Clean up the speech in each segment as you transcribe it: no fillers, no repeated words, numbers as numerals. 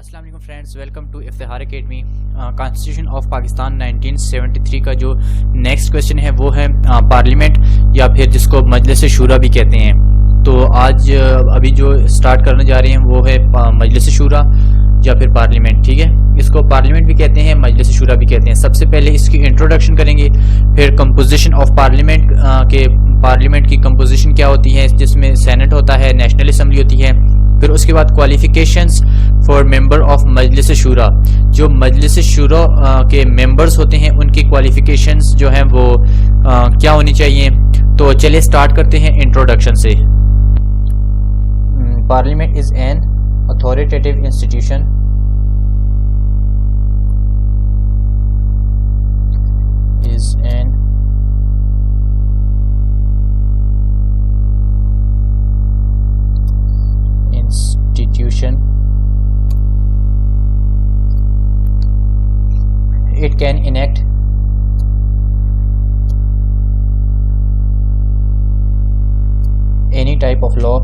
अस्सलाम वालेकुम friends, welcome to Iftihar academy. Constitution of Pakistan 1973 का जो नेक्स्ट क्वेश्चन है वो है पार्लियामेंट या फिर जिसको मजलिस शूरा भी कहते हैं। तो आज अभी जो स्टार्ट करने जा रहे हैं वो है मजलिस शूरा या फिर पार्लियामेंट। ठीक है, इसको पार्लियामेंट भी कहते हैं, मजलिस शूरा भी कहते हैं। सबसे पहले इसकी इंट्रोडक्शन करेंगे, फिर कंपोजिशन ऑफ पार्लियामेंट के पार्लियामेंट की कंपोजिशन क्या होती है, जिसमें सेनेट होता है, नेशनल असम्बली होती है। फिर उसके बाद qualifications for member of Majlis शूरा, जो मजलिस शूरा के मेंबर्स होते हैं उनकी क्वालिफिकेशंस जो हैं वो क्या होनी चाहिए। तो चलिए स्टार्ट करते हैं इंट्रोडक्शन से। Parliament is an authoritative institution it can enact any type of law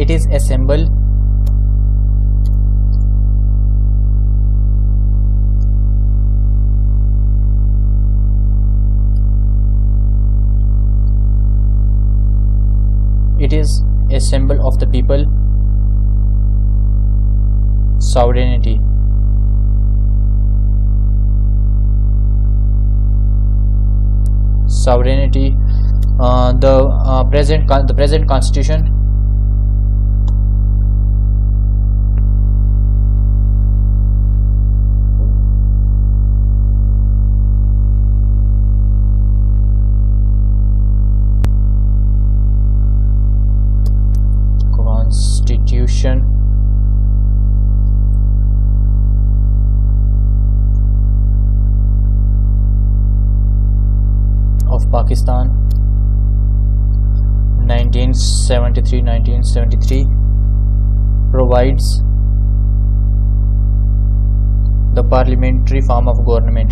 it is assembled it is a symbol of the people sovereignty. The present constitution of Pakistan 1973 provides the parliamentary form of government.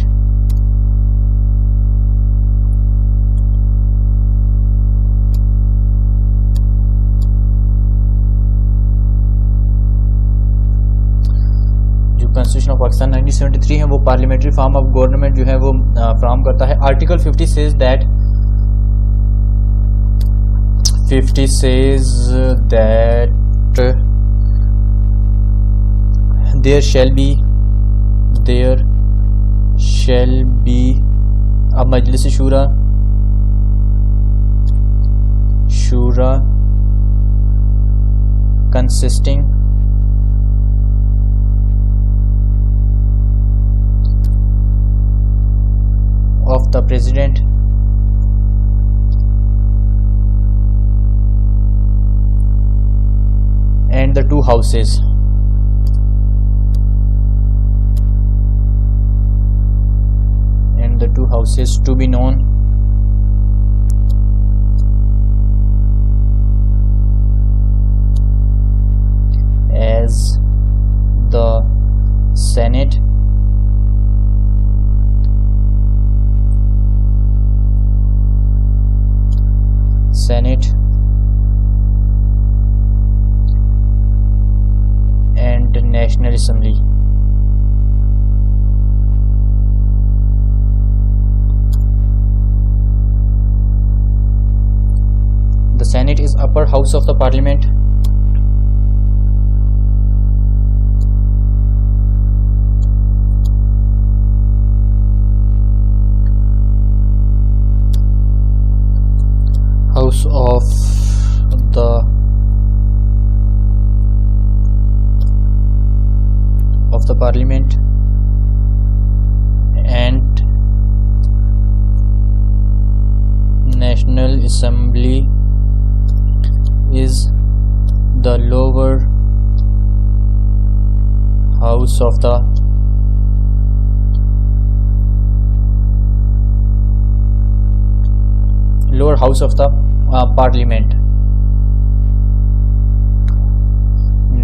Constitution of Pakistan 1973 है वो parliamentary form of government जो है वो from करता है। Article 50 says that there shall be a majlis shura consisting of the president and the two houses. To be known as the Senate and National Assembly. The Senate is upper house of the Parliament. House of the Parliament and National Assembly is the lower house of the Parliament.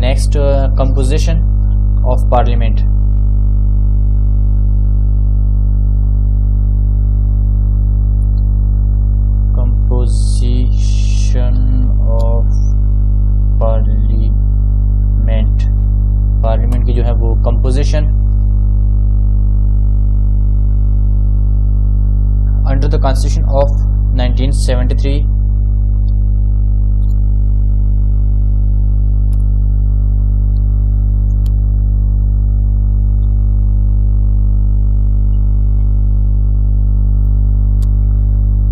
Next, composition of Parliament. Composition legislation under the Constitution of 1973.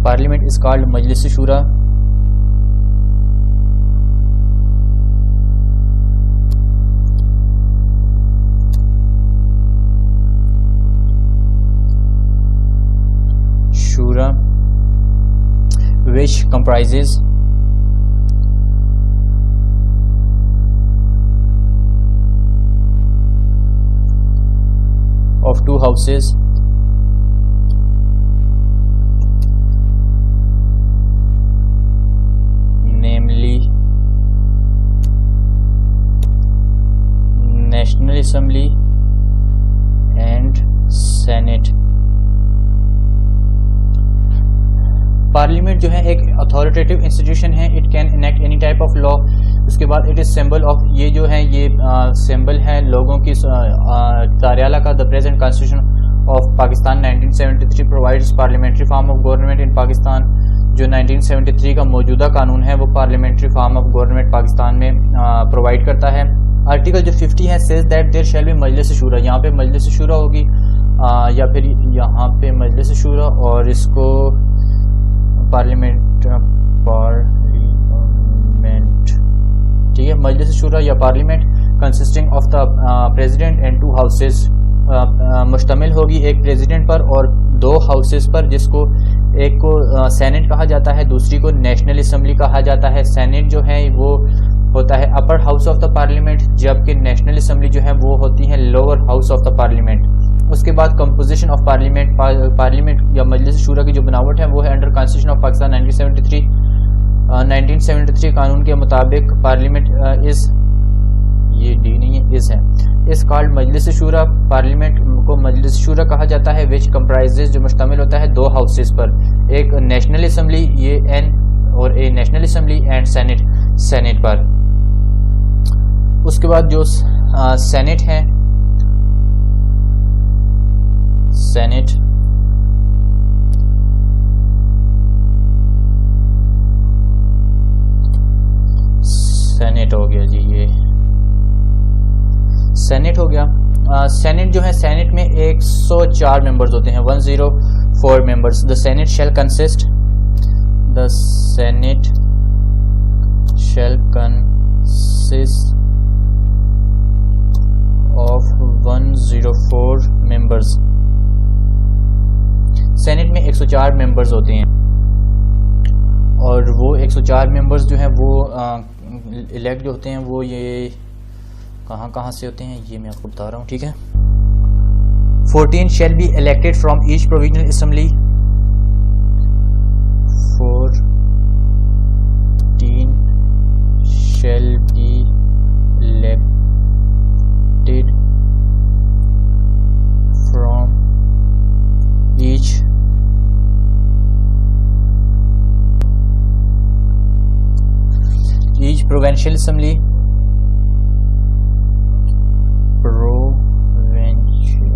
Parliament is called Majlis-e-Shura. Shura, which comprises of two houses, namely National Assembly and Senate. Parliament जो है एक authoritative institution है. It can enact any type of law. उसके बाद it is symbol of, ये जो है ये सिंबल है लोगों की कार्यालय का. The present constitution of Pakistan 1973 provides parliamentary form of government in Pakistan. जो 1973 का मौजूदा कानून है वो parliamentary form of government Pakistan में प्रोवाइड करता है. आर्टिकल जो 50 है says that there shall be Majlis-e-Shura. यहाँ पे मजलिस-ए-शूरा होगी या फिर यहाँ पे मजलिस-ए-शूरा और इसको पार्लियामेंट, ठीक है. मजलिस-ए-शूरा या parliament consisting of the president and to houses, मुश्तमिल होगी एक प्रेसिडेंट पर और दो हाउसेस पर, जिसको एक को सेनेट कहा जाता है, दूसरी को नेशनल असेंबली कहा जाता है. सेनेट जो है वो होता है upper house of the parliament, जबकि नेशनल असेंबली जो है वो होती है lower house of the parliament. उसके बाद कंपोजिशन ऑफ पार्लियामेंट, पार्लियामेंट या मजलिस-ए-शूरा की जो बनावट है वो है अंडर कॉन्स्टिट्यूशन ऑफ पाकिस्तान 1973 कानून के मुताबिक पार्लियामेंट इज, ये डी नहीं है, इस है, इस कॉल्ड मजलिस-ए-शूरा. पार्लियामेंट को मजलिस-ए-शूरा कहा जाता है विच कंप्राइजेज, जो मुश्तमिल होता है दो हाउसेस पर, एक नेशनल असेंबली ये एन और ए नेशनल असेंबली एंड सेनेट पर. उसके बाद जो सेनेट है, सेनेट हो गया जी, ये सेनेट हो गया. सेनेट जो है, सेनेट में 104 मेंबर्स होते हैं, 104 members. The senate shell consist, the senate shell consist of 104 members. Senate में 104 मेंबर्स होते हैं और वो 104 मेंबर्स जो हैं वो इलेक्ट जो होते हैं वो ये कहाँ से होते हैं ये मैं आपको बता रहा हूँ, ठीक है. 14 shall be elected from each provisional assembly. 14 shall be elected from each provincial assembly, provincial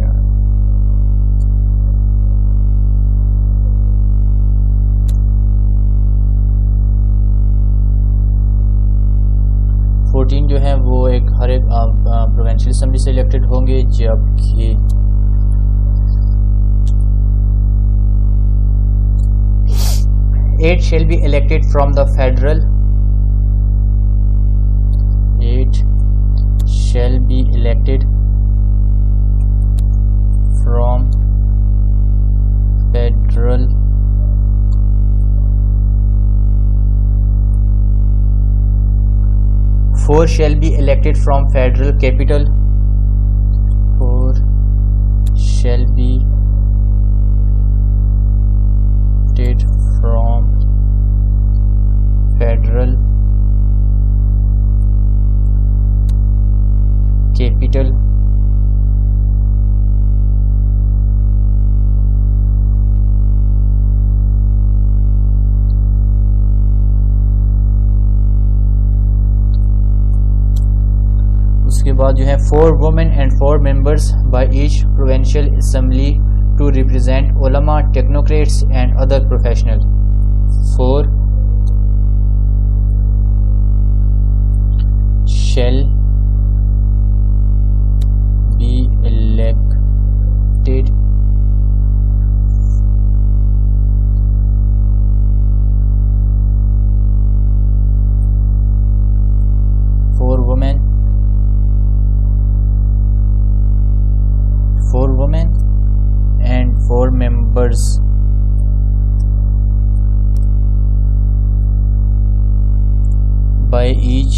14 जो है वो एक हर एक प्रोविंशियल असेंबली से इलेक्टेड होंगे, जबकि 8 shall be elected from the federal. 8 shall be elected from federal. 4 shall be elected from federal capital. 4 shall be elected from federal capital. उसके बाद जो है 4 women and 4 members by each provincial assembly to represent ulama, technocrats and other professionals. 4 shall be elected four women and 4 members by each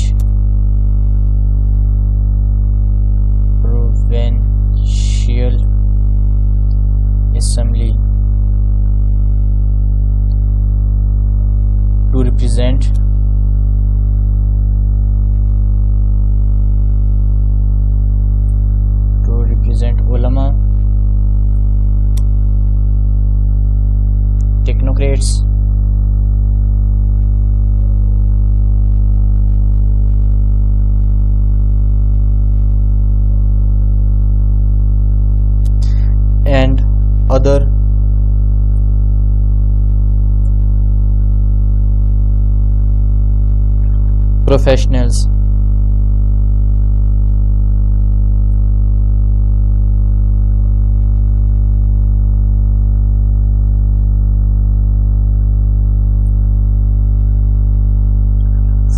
provincial assembly to represent ulama, technocrats and other professionals.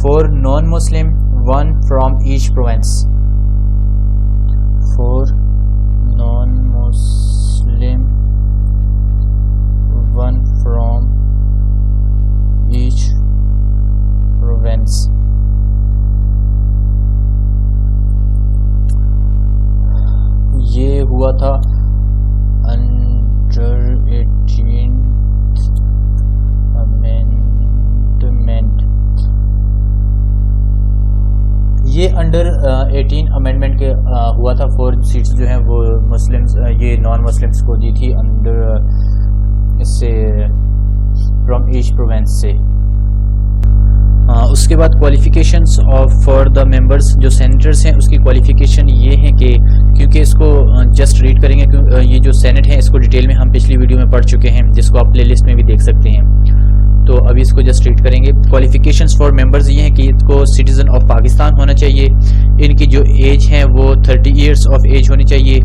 For non-Muslim, 1 from each province. For non-Muslim, 1 from each province. ये हुआ था under 18th amendment. ये under 18 amendment के हुआ था। 4 seats जो हैं वो मुस्लिम्स ये नॉन मुस्लिम्स को दी थी अंडर इससे फ्रॉम ईच प्रोविंस से। उसके बाद qualifications of for the members, जो सेनेटर्स हैं उसकी क्वालिफिकेशन ये है कि क्योंकि इसको जस्ट रीड करेंगे, क्योंकि ये जो सेनेट है इसको डिटेल में हम पिछली वीडियो में पढ़ चुके हैं, जिसको आप प्लेलिस्ट में भी देख सकते हैं। तो अभी इसको जस्ट रीड करेंगे। क्वालिफिकेशंस फॉर मेंबर्स ये हैं कि इनको सिटीजन ऑफ पाकिस्तान होना चाहिए, इनकी जो एज है वो 30 ईयर्स ऑफ एज होनी चाहिए।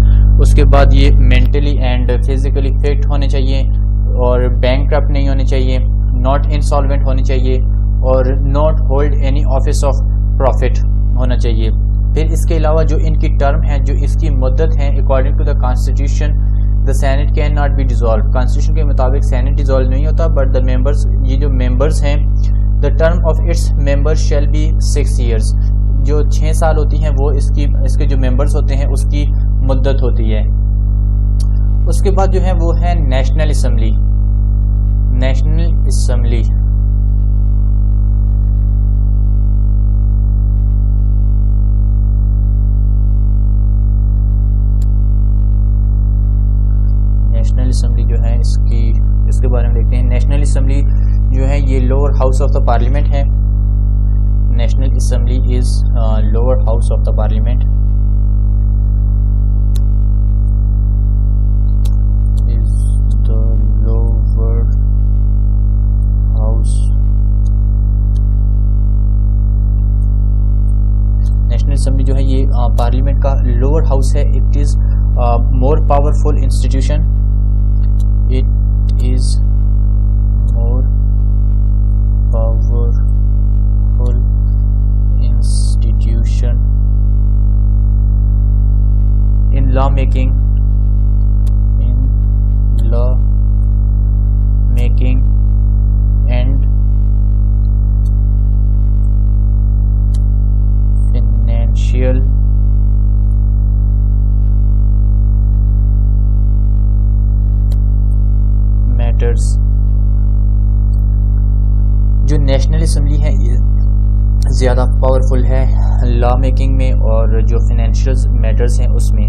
उसके बाद ये मेंटली एंड फिजिकली फिट होने चाहिए और बैंकक्रप्ट नहीं होने चाहिए, नॉट इंसॉल्वेंट होने चाहिए और not hold any office of profit होना चाहिए। फिर इसके अलावा जो इनकी टर्म है, जो इसकी मुद्दत है, according to the constitution the senate can not be dissolve. Constitution के मुताबिक सेनेट डिसॉल्व नहीं होता, बट द मेंबर्स, ये जो मेंबर्स हैं, the term of its members shall be 6 years. जो 6 साल होती हैं वो इसके जो मेंबर्स होते हैं उसकी मुद्दत होती है। उसके बाद जो है वो है national assembly. National assembly national assembly जो है इसके बारे में देखते हैं। नेशनल असम्बली जो है ये lower house of the parliament है। National assembly is lower house of the parliament, is the lower house. National assembly जो है ये पार्लियामेंट का लोअर हाउस है। It is more powerful institution, it is more powerful institution in law making and financial matters. जो national assembly है ये ज़्यादा powerful है लॉ मेकिंग में और जो फाइनेंशियल मैटर्स हैं उसमें।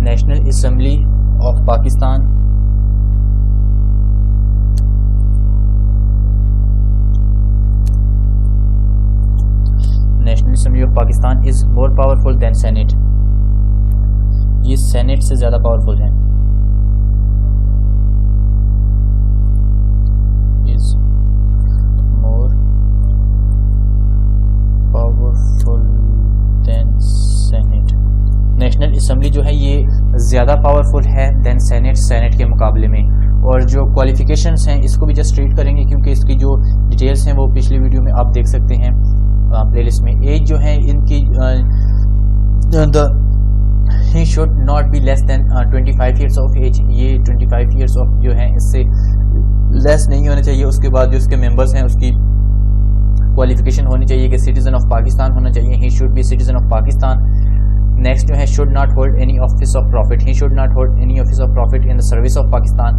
National assembly of Pakistan national Assembly of Pakistan is more powerful than Senate. ये Senate से ज़्यादा पावरफुल है. Is more powerful than Senate. National assembly जो है ये ज़्यादा पावरफुल है दैन सेनेट के मुकाबले में. और जो क्वालिफिकेशंस हैं इसको भी जस्ट रीड करेंगे क्योंकि इसकी जो डिटेल्स हैं वो पिछली वीडियो में आप देख सकते हैं प्लेलिस्ट में. एज जो है इनकी he should not be less than 25 years of age. ये 25 ईयर्स ऑफ जो है इससे लेस नहीं होने चाहिए. उसके बाद जो इसके मेंबर्स हैं उसकी क्वालिफिकेशन होनी चाहिए कि सिटीजन ऑफ पाकिस्तान होना चाहिए. He should be citizen of Pakistan. Next जो है should not hold any office of profit. He should not hold any office of profit in the service of Pakistan.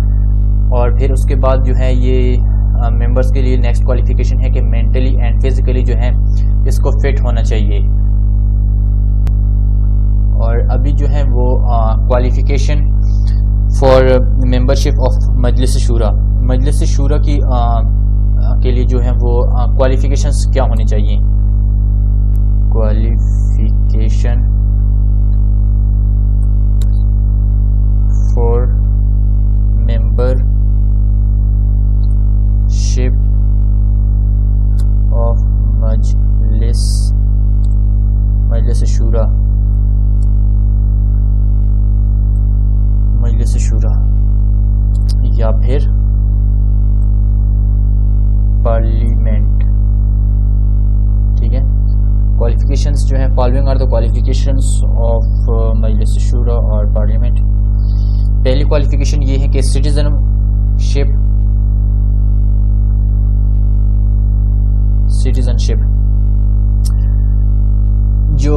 और फिर उसके बाद जो है ये मेंबर्स के लिए नेक्स्ट क्वालिफिकेशन है कि मेंटली एंड फिजिकली जो है इसको फिट होना चाहिए. और अभी जो है वो qualification for membership of Majlis Shura. Majlis शूरा की के लिए जो है वो क्वालिफिकेशंस क्या होनी चाहिए. Qualification for membership of Majlis Shura या फिर पार्लियामेंट. ठीक है. क्वालिफिकेशंस जो है following are the qualifications of Majlis Shura और पार्लियामेंट. पहली क्वालिफिकेशन ये है कि सिटीजनशिप जो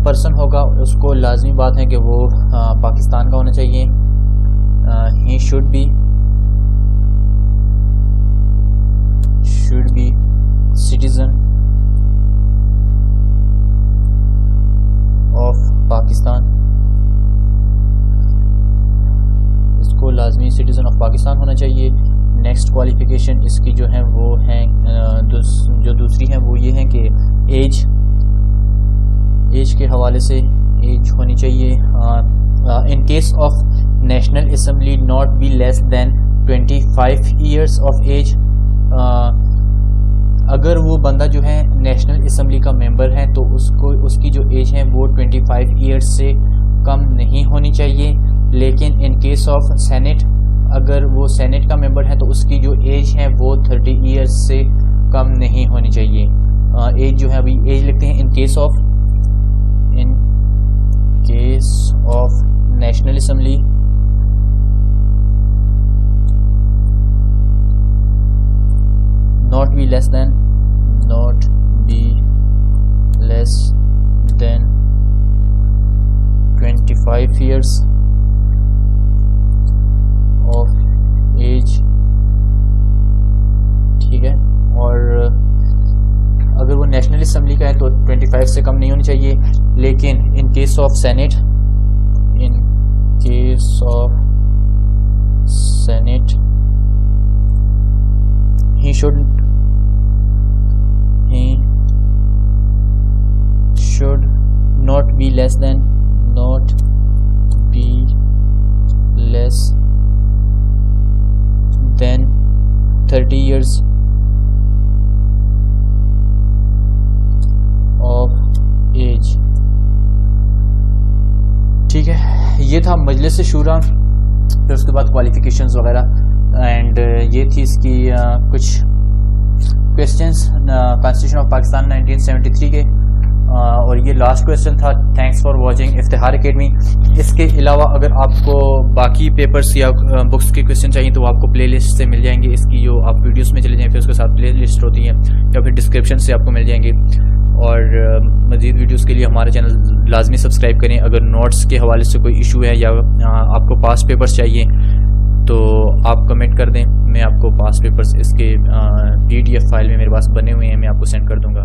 पर्सन होगा उसको लाजमी बात है कि वो पाकिस्तान का होना चाहिए. He should be citizen of Pakistan. इसको लाजमी सिटीजन ऑफ पाकिस्तान होना चाहिए. नेक्स्ट क्वालिफिकेशन इसकी जो है वो है जो दूसरी है वो ये है कि एज के हवाले से एज होनी चाहिए. In case of national assembly not be less than 25 years of age. अगर वो बंदा जो है नेशनल असम्बली का मेंबर है तो उसकी जो एज है वो 25 ईयर्स से कम नहीं होनी चाहिए. लेकिन इन केस ऑफ सेनेट अगर वो सेनेट का मेंबर है तो उसकी जो एज है वो 30 ईयर्स से कम नहीं होनी चाहिए. एज जो है अभी एज लिखते हैं इन case of national assembly not be less than 25 years of age. ठीक है. और अगर वो नेशनल असम्बली का है तो 25 से कम नहीं होनी चाहिए. लेकिन इन case of senate he should not be less than 30 years of age. ठीक है. ये था मजलिस शूरा. फिर उसके बाद क्वालिफिकेशंस वगैरह एंड ये थी इसकी कुछ क्वेश्चंस कॉन्स्टिट्यूशन ऑफ पाकिस्तान 1973 के. और ये लास्ट क्वेश्चन था. Thanks for watching Iftikhar academy. इसके अलावा अगर आपको बाकी पेपर्स या बुक्स के क्वेश्चन चाहिए तो आपको प्लेलिस्ट से मिल जाएंगे. इसकी जो आप वीडियोस में चले जाएँ फिर उसके साथ प्लेलिस्ट होती है या फिर डिस्क्रिप्शन से आपको मिल जाएंगे. और मज़ीद वीडियोस के लिए हमारा चैनल लाजमी सब्सक्राइब करें. अगर नोट्स के हवाले से कोई इशू है या आपको पास पेपर्स चाहिए तो आप कमेंट कर दें. मैं आपको पास पेपर्स इसके PDF फाइल में मेरे पास बने हुए हैं, मैं आपको सेंड कर दूंगा.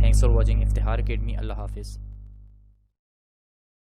Thanks for watching Iftikhar academy. अल्लाह हाफिज़.